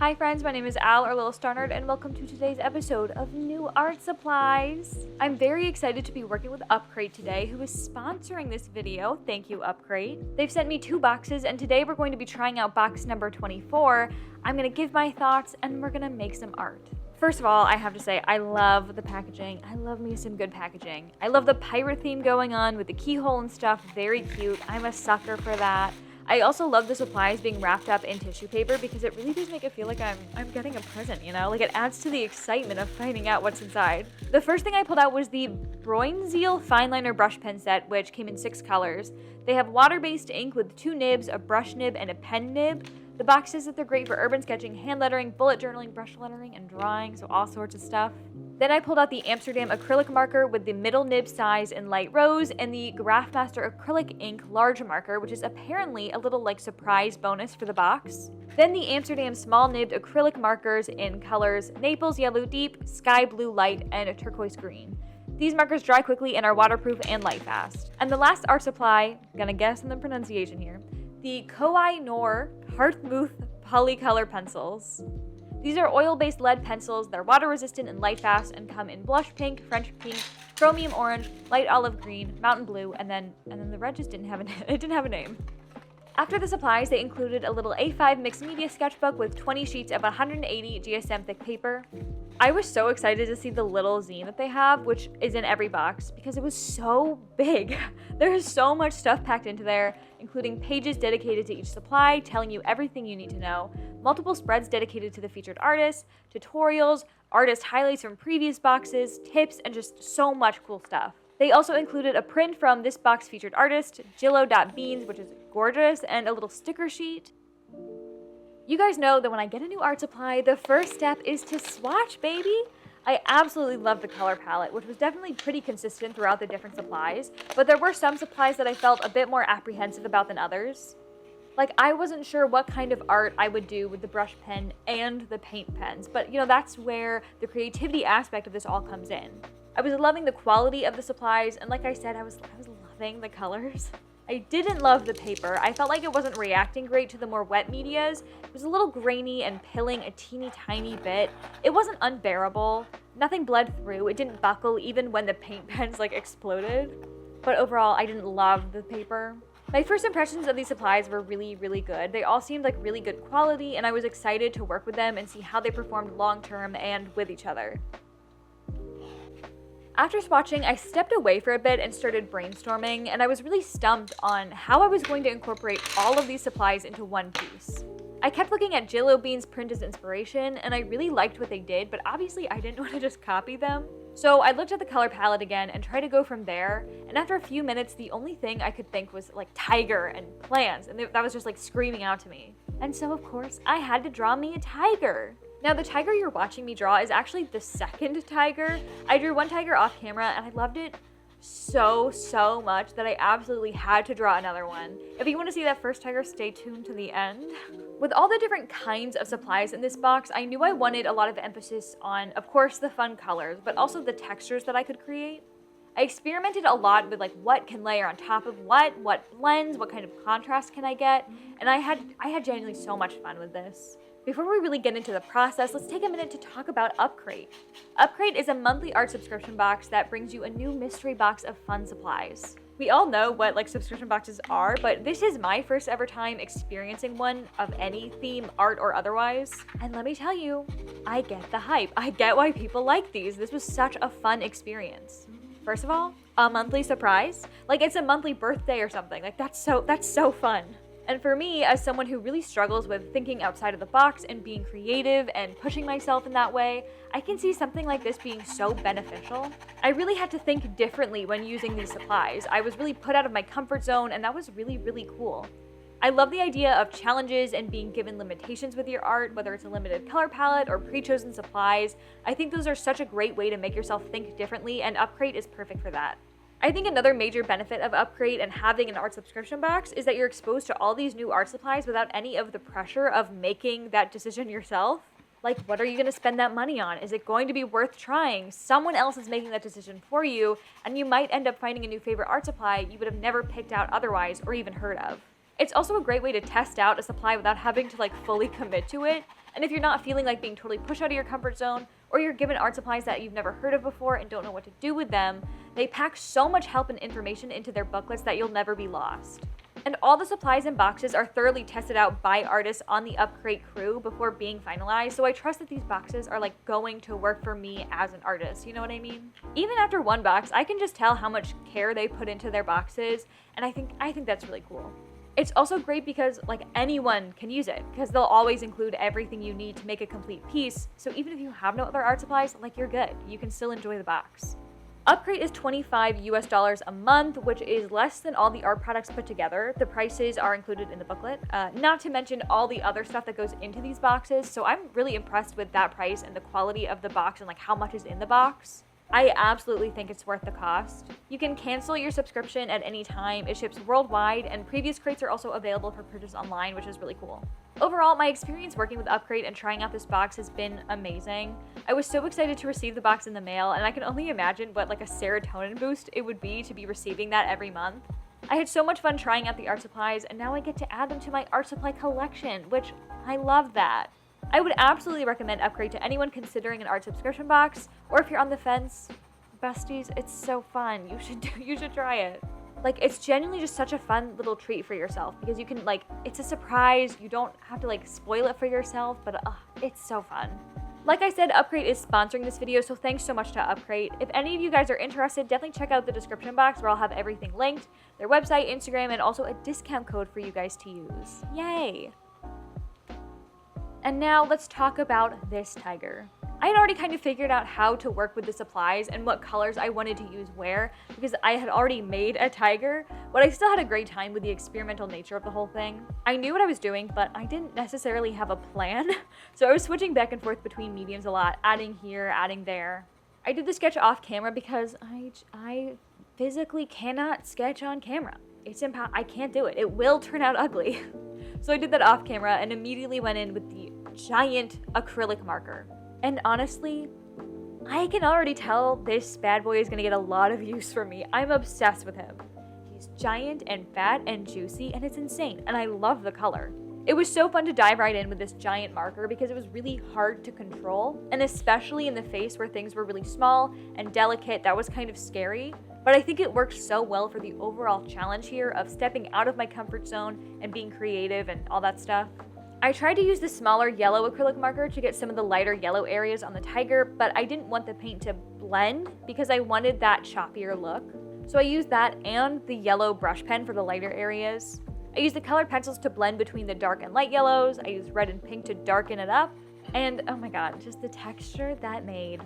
Hi friends, my name is Al or Lilstarnerd and welcome to today's episode of New Art Supplies. I'm very excited to be working with upcrate today, who is sponsoring this video. Thank you, upcrate. They've sent me 2 boxes and today we're going to be trying out box number 24. I'm going to give my thoughts and we're going to make some art. First of all, I have to say, I love the packaging. I love me some good packaging. I love the pirate theme going on with the keyhole and stuff. Very cute. I'm a sucker for that. I also love the supplies being wrapped up in tissue paper because it really does make it feel like I'm getting a present, you know? Like it adds to the excitement of finding out what's inside. The first thing I pulled out was the Bräunziel fine liner brush pen set, which came in 6 colors. They have water-based ink with 2 nibs, a brush nib, and a pen nib. The box says that they're great for urban sketching, hand lettering, bullet journaling, brush lettering, and drawing, so all sorts of stuff. Then I pulled out the Amsterdam acrylic marker with the middle nib size in light rose and the Graphmaster acrylic ink large marker, which is apparently a little like surprise bonus for the box. Then the Amsterdam small nibbed acrylic markers in colors Naples Yellow Deep, Sky Blue Light, and Turquoise Green. These markers dry quickly and are waterproof and light fast. And the last art supply, gonna guess on the pronunciation here, the Koh-i Noor Heartmouth Polycolor Pencils. These are oil-based lead pencils. They're water-resistant and light-fast and come in blush pink, French pink, chromium orange, light olive green, mountain blue, and then the red just didn't have a name. After the supplies, they included a little A5 mixed media sketchbook with 20 sheets of 180 GSM thick paper. I was so excited to see the little zine that they have, which is in every box, because it was so big. There's so much stuff packed into there, including pages dedicated to each supply, telling you everything you need to know, multiple spreads dedicated to the featured artists, tutorials, artist highlights from previous boxes, tips, and just so much cool stuff. They also included a print from this box featured artist, Jillo.Beans, which is gorgeous, and a little sticker sheet. You guys know that when I get a new art supply, the first step is to swatch, baby! I absolutely love the color palette, which was definitely pretty consistent throughout the different supplies, but there were some supplies that I felt a bit more apprehensive about than others. Like, I wasn't sure what kind of art I would do with the brush pen and the paint pens, but you know, that's where the creativity aspect of this all comes in. I was loving the quality of the supplies, and like I said, I was loving the colors. I didn't love the paper. I felt like it wasn't reacting great to the more wet medias. It was a little grainy and pilling a teeny tiny bit. It wasn't unbearable. Nothing bled through. It didn't buckle even when the paint pens like exploded. But overall, I didn't love the paper. My first impressions of these supplies were really, really good. They all seemed like really good quality, and I was excited to work with them and see how they performed long term and with each other. After swatching, I stepped away for a bit and started brainstorming, and I was really stumped on how I was going to incorporate all of these supplies into one piece. I kept looking at Jillo.Beans' print as inspiration, and I really liked what they did, but obviously I didn't want to just copy them. So I looked at the color palette again and tried to go from there, and after a few minutes, the only thing I could think was like tiger and plants, and that was just like screaming out to me. And so of course, I had to draw me a tiger. Now, the tiger you're watching me draw is actually the second tiger. I drew one tiger off camera and I loved it so much that I absolutely had to draw another one. If you want to see that first tiger, stay tuned to the end. With all the different kinds of supplies in this box, I knew I wanted a lot of emphasis on, of course, the fun colors, but also the textures that I could create. I experimented a lot with like what can layer on top of what blends, what kind of contrast can I get, and I had genuinely so much fun with this. Before we really get into the process, let's take a minute to talk about upcrate. Upcrate is a monthly art subscription box that brings you a new mystery box of fun supplies. We all know what like subscription boxes are, but this is my first ever time experiencing one of any theme, art or otherwise. And let me tell you, I get the hype. I get why people like these. This was such a fun experience. First of all, a monthly surprise. Like it's a monthly birthday or something. Like that's so fun. And for me, as someone who really struggles with thinking outside of the box and being creative and pushing myself in that way, I can see something like this being so beneficial. I really had to think differently when using these supplies. I was really put out of my comfort zone, and that was really, really cool. I love the idea of challenges and being given limitations with your art, whether it's a limited color palette or pre-chosen supplies. I think those are such a great way to make yourself think differently, and upcrate is perfect for that. I think another major benefit of upcrate and having an art subscription box is that you're exposed to all these new art supplies without any of the pressure of making that decision yourself. Like, what are you going to spend that money on? Is it going to be worth trying? Someone else is making that decision for you, and you might end up finding a new favorite art supply you would have never picked out otherwise or even heard of. It's also a great way to test out a supply without having to fully commit to it. And if you're not feeling like being totally pushed out of your comfort zone, or you're given art supplies that you've never heard of before and don't know what to do with them, they pack so much help and information into their booklets that you'll never be lost. And all the supplies and boxes are thoroughly tested out by artists on the upcrate crew before being finalized, so I trust that these boxes are like going to work for me as an artist, you know what I mean? Even after one box, I can just tell how much care they put into their boxes, and I think that's really cool. It's also great because like anyone can use it, because they'll always include everything you need to make a complete piece, so even if you have no other art supplies, like you're good. You can still enjoy the box. Upcrate is $25 US a month, which is less than all the art products put together. The prices are included in the booklet, not to mention all the other stuff that goes into these boxes, so I'm really impressed with that price and the quality of the box and like how much is in the box. I absolutely think it's worth the cost. You can cancel your subscription at any time. It ships worldwide, and previous crates are also available for purchase online, which is really cool. Overall, my experience working with upcrate and trying out this box has been amazing. I was so excited to receive the box in the mail, and I can only imagine what like a serotonin boost it would be to be receiving that every month. I had so much fun trying out the art supplies, and now I get to add them to my art supply collection, which I love that. I would absolutely recommend upcrate to anyone considering an art subscription box, or if you're on the fence, besties, it's so fun. You should try it. Like, it's genuinely just such a fun little treat for yourself because you can like, it's a surprise. You don't have to like spoil it for yourself, but it's so fun. Like I said, upcrate is sponsoring this video, so thanks so much to upcrate. If any of you guys are interested, definitely check out the description box where I'll have everything linked, their website, Instagram, and also a discount code for you guys to use. Yay! And now let's talk about this tiger. I had already kind of figured out how to work with the supplies and what colors I wanted to use where because I had already made a tiger, but I still had a great time with the experimental nature of the whole thing. I knew what I was doing, but I didn't necessarily have a plan, so I was switching back and forth between mediums a lot, adding here, adding there. I did the sketch off camera because I physically cannot sketch on camera. I can't do it. It will turn out ugly. So I did that off camera and immediately went in with the giant acrylic marker. And honestly, I can already tell this bad boy is gonna get a lot of use from me. I'm obsessed with him. He's giant and fat and juicy, and it's insane, and I love the color. It was so fun to dive right in with this giant marker because it was really hard to control, and especially in the face where things were really small and delicate, that was kind of scary. But I think it worked so well for the overall challenge here of stepping out of my comfort zone and being creative and all that stuff. I tried to use the smaller yellow acrylic marker to get some of the lighter yellow areas on the tiger, but I didn't want the paint to blend because I wanted that choppier look. So I used that and the yellow brush pen for the lighter areas. I used the colored pencils to blend between the dark and light yellows. I used red and pink to darken it up. And oh my god, just the texture that made.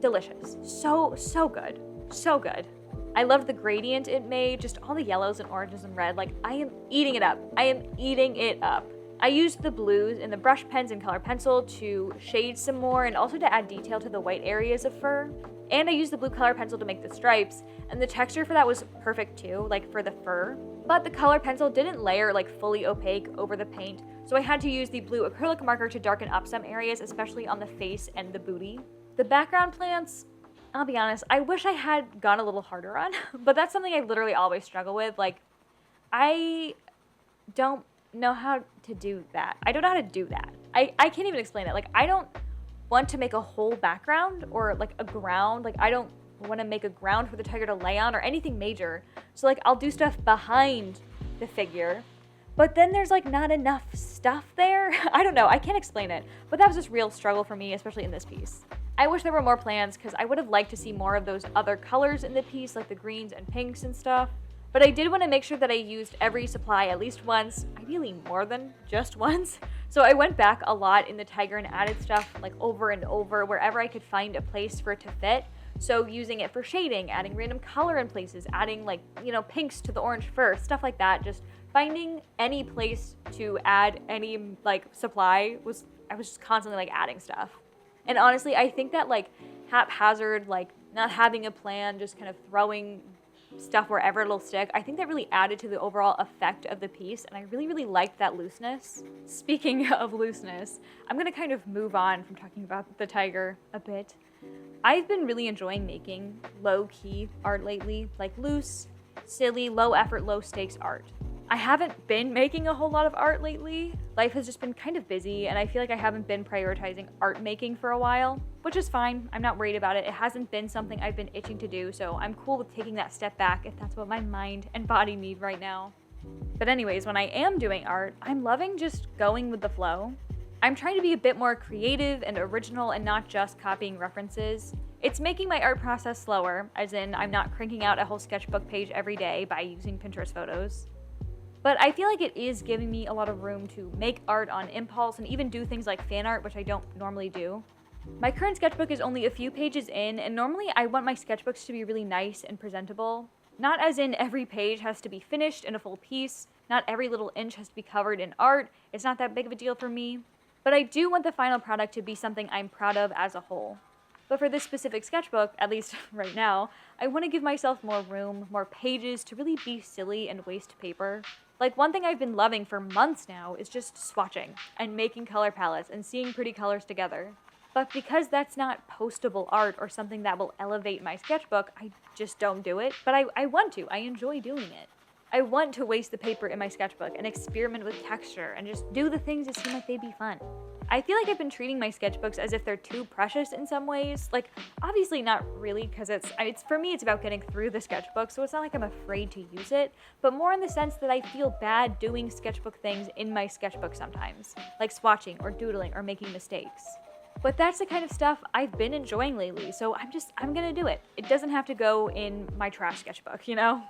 Delicious. So good. So good. I love the gradient it made, just all the yellows and oranges and red. Like, I am eating it up. I am eating it up. I used the blues in the brush pens and color pencil to shade some more and also to add detail to the white areas of fur. And I used the blue color pencil to make the stripes, and the texture for that was perfect too, like for the fur. But the color pencil didn't layer like fully opaque over the paint, so I had to use the blue acrylic marker to darken up some areas, especially on the face and the booty. The background plants, I'll be honest, I wish I had gone a little harder on, but that's something I literally always struggle with. Like, I don't know how to do that. I don't know how to do that. I can't even explain it. Like, I don't want to make a whole background or like a ground. Like, I don't want to make a ground for the tiger to lay on or anything major. So like, I'll do stuff behind the figure, but then there's like not enough stuff there. I don't know. I can't explain it, but that was just real struggle for me, especially in this piece. I wish there were more plans because I would have liked to see more of those other colors in the piece, like the greens and pinks and stuff. But I did want to make sure that I used every supply at least once, ideally more than just once. So I went back a lot in the tiger and added stuff like over and over wherever I could find a place for it to fit. So using it for shading, adding random color in places, adding like, you know, pinks to the orange fur, stuff like that. Just finding any place to add any like supply I was just constantly like adding stuff. And honestly, I think that like haphazard, like not having a plan, just kind of throwing stuff wherever it'll stick, I think that really added to the overall effect of the piece, and I really liked that looseness. Speaking of looseness, I'm gonna kind of move on from talking about the tiger a bit. I've been really enjoying making low-key art lately, like loose, silly, low-effort, low-stakes art. I haven't been making a whole lot of art lately. Life has just been kind of busy, and I feel like I haven't been prioritizing art making for a while, which is fine. I'm not worried about it. It hasn't been something I've been itching to do, so I'm cool with taking that step back if that's what my mind and body need right now. But anyways, when I am doing art, I'm loving just going with the flow. I'm trying to be a bit more creative and original and not just copying references. It's making my art process slower, as in I'm not cranking out a whole sketchbook page every day by using Pinterest photos. But I feel like it is giving me a lot of room to make art on impulse and even do things like fan art, which I don't normally do. My current sketchbook is only a few pages in, and normally I want my sketchbooks to be really nice and presentable. Not as in every page has to be finished in a full piece, not every little inch has to be covered in art, it's not that big of a deal for me. But I do want the final product to be something I'm proud of as a whole. But for this specific sketchbook, at least right now, I want to give myself more room, more pages to really be silly and waste paper. Like, one thing I've been loving for months now is just swatching and making color palettes and seeing pretty colors together. But because that's not postable art or something that will elevate my sketchbook, I just don't do it. But I want to. I enjoy doing it. I want to waste the paper in my sketchbook and experiment with texture and just do the things that seem like they'd be fun. I feel like I've been treating my sketchbooks as if they're too precious in some ways. Like, obviously not really, because it's for me, it's about getting through the sketchbook, so it's not like I'm afraid to use it, but more in the sense that I feel bad doing sketchbook things in my sketchbook sometimes, like swatching or doodling or making mistakes. But that's the kind of stuff I've been enjoying lately, so I'm gonna do it. It doesn't have to go in my trash sketchbook, you know?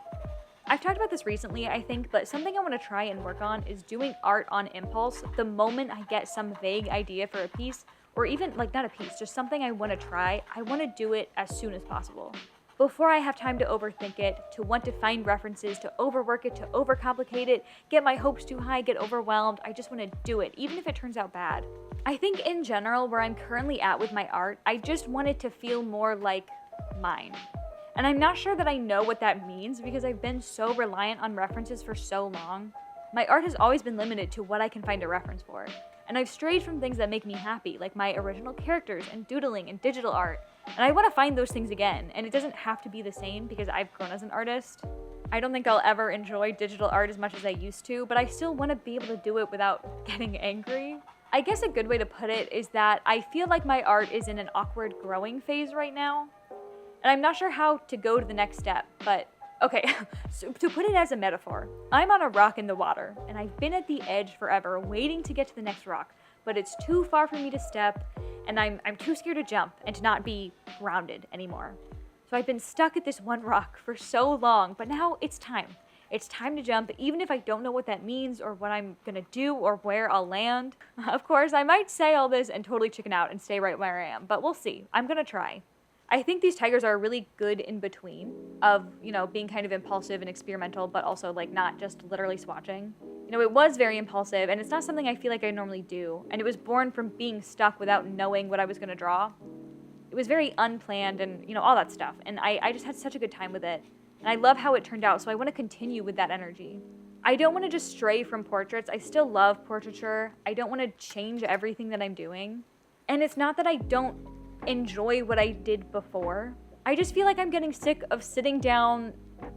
I've talked about this recently, I think, but something I want to try and work on is doing art on impulse the moment I get some vague idea for a piece, or even, like, not a piece, just something I want to try. I want to do it as soon as possible. Before I have time to overthink it, to want to find references, to overwork it, to overcomplicate it, get my hopes too high, get overwhelmed. I just want to do it, even if it turns out bad. I think in general, where I'm currently at with my art, I just want it to feel more like mine. And I'm not sure that I know what that means because I've been so reliant on references for so long. My art has always been limited to what I can find a reference for. And I've strayed from things that make me happy, like my original characters and doodling and digital art. And I want to find those things again, and it doesn't have to be the same because I've grown as an artist. I don't think I'll ever enjoy digital art as much as I used to, but I still want to be able to do it without getting angry. I guess a good way to put it is that I feel like my art is in an awkward growing phase right now. And I'm not sure how to go to the next step, but okay, so to put it as a metaphor, I'm on a rock in the water, and I've been at the edge forever waiting to get to the next rock, but it's too far for me to step, and I'm too scared to jump and to not be grounded anymore. So I've been stuck at this one rock for so long, but now it's time. It's time to jump, even if I don't know what that means or what I'm gonna do or where I'll land. Of course, I might say all this and totally chicken out and stay right where I am, but we'll see. I'm gonna try. I think these tigers are a really good in between of, you know, being kind of impulsive and experimental, but also like not just literally swatching. You know, it was very impulsive, and it's not something I feel like I normally do, and it was born from being stuck without knowing what I was gonna draw. It was very unplanned and, you know, all that stuff, and I just had such a good time with it. And I love how it turned out, so I want to continue with that energy. I don't want to just stray from portraits. I still love portraiture. I don't want to change everything that I'm doing. And it's not that I don't enjoy what I did before. I just feel like I'm getting sick of sitting down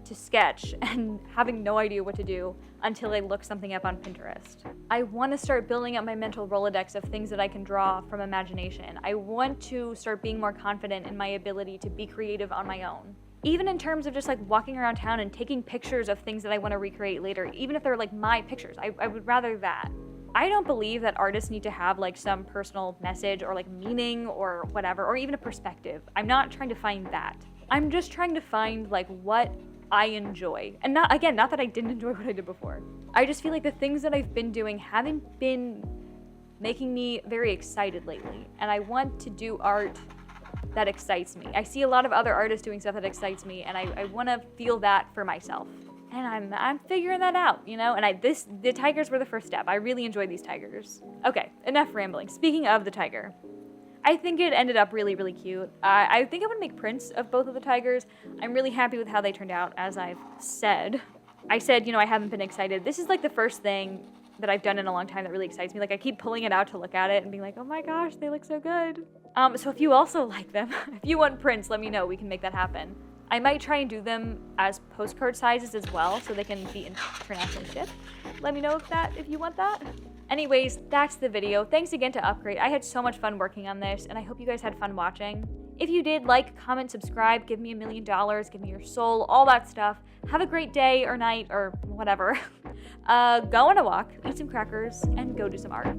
to sketch and having no idea what to do until I look something up on Pinterest. I want to start building up my mental Rolodex of things that I can draw from imagination. I want to start being more confident in my ability to be creative on my own. Even in terms of just like walking around town and taking pictures of things that I want to recreate later, even if they're like my pictures, I would rather that. I don't believe that artists need to have like some personal message or like meaning or whatever, or even a perspective. I'm not trying to find that. I'm just trying to find like what I enjoy. And not that I didn't enjoy what I did before. I just feel like the things that I've been doing haven't been making me very excited lately. And I want to do art that excites me. I see a lot of other artists doing stuff that excites me, and I want to feel that for myself. And I'm figuring that out, you know? And the tigers were the first step. I really enjoyed these tigers. Okay, enough rambling. Speaking of the tiger, I think it ended up really, really cute. I think I would make prints of both of the tigers. I'm really happy with how they turned out, as I've said. I said, you know, I haven't been excited. This is like the first thing that I've done in a long time that really excites me. Like, I keep pulling it out to look at it and being like, oh my gosh, they look so good. So if you also like them, if you want prints, let me know. We can make that happen. I might try and do them as postcard sizes as well so they can be internationally shipped. Let me know if you want that. Anyways, that's the video. Thanks again to Upcrate. I had so much fun working on this, and I hope you guys had fun watching. If you did, like, comment, subscribe, give me $1 million, give me your soul, all that stuff. Have a great day or night or whatever. Go on a walk, eat some crackers, and go do some art.